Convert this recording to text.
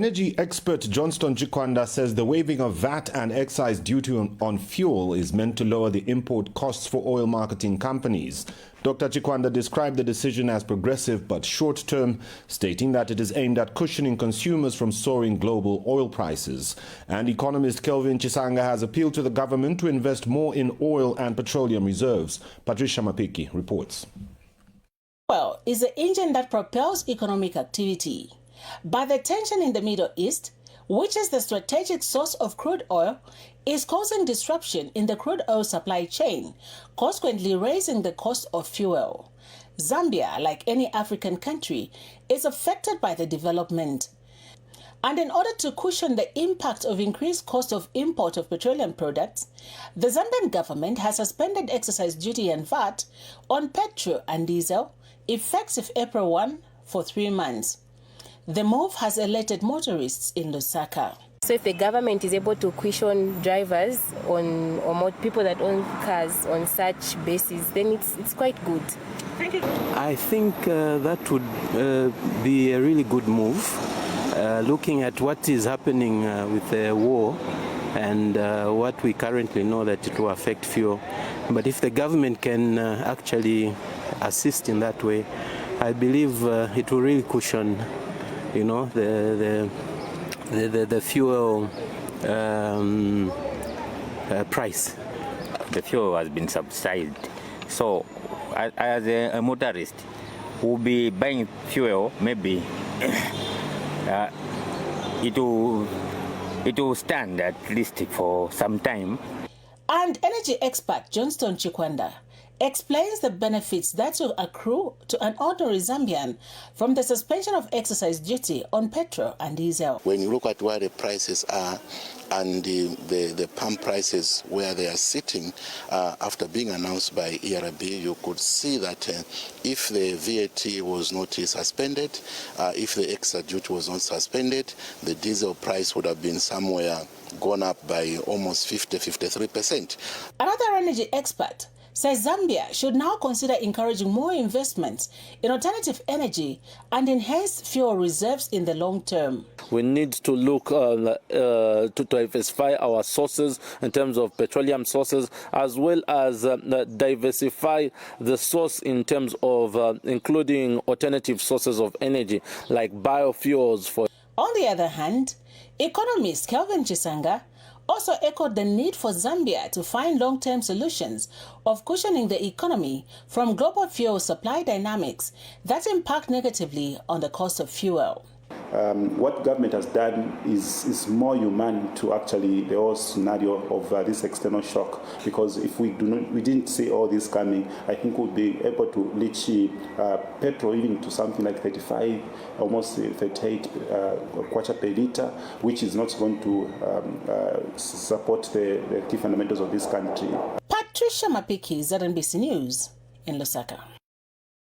Energy expert Johnston Chikwanda says the waiving of VAT and excise duty on fuel is meant to lower the import costs for oil marketing companies. Dr. Chikwanda described the decision as progressive but short-term, stating that it is aimed at cushioning consumers from soaring global oil prices. And economist Kelvin Chisanga has appealed to the government to invest more in oil and petroleum reserves. Patricia Mapiki reports. Oil is the engine that propels economic activity. But the tension in the Middle East, which is the strategic source of crude oil, is causing disruption in the crude oil supply chain, consequently raising the cost of fuel. Zambia, like any African country, is affected by the development. And in order to cushion the impact of increased cost of import of petroleum products, the Zambian government has suspended excise duty and VAT on petrol and diesel, effective April 1 for 3 months. The move has alerted motorists in Lusaka. So if the government is able to cushion drivers or more people that own cars on such basis, then it's quite good. Thank you. I think that would be a really good move, looking at what is happening with the war and what we currently know that it will affect fuel. But if the government can actually assist in that way, I believe it will really cushion the fuel price. The fuel has been subsidized, so as a motorist who will be buying fuel, maybe it will stand at least for some time. And energy expert Johnston Chikwanda explains the benefits that will accrue to an ordinary Zambian from the suspension of excise duty on petrol and diesel. When you look at where the prices are and the pump prices where they are sitting after being announced by ERB, you could see that if the VAT was not suspended, if the excise duty was not suspended, the diesel price would have been somewhere gone up by almost 53%. Another energy expert says Zambia should now consider encouraging more investments in alternative energy and enhance fuel reserves in the long term. We need to look to diversify our sources in terms of petroleum sources, as well as diversify the source in terms of including alternative sources of energy like biofuels. On the other hand, economist Kelvin Chisanga also echoed the need for Zambia to find long-term solutions of cushioning the economy from global fuel supply dynamics that impact negatively on the cost of fuel. What government has done is more human to actually the whole scenario of this external shock, because if we didn't see all this coming, I think we'll be able to reach petrol even to something like 35, almost 38 kwacha per liter, which is not going to support the key fundamentals of this country. Patricia Mapiki, ZNBC News in Lusaka.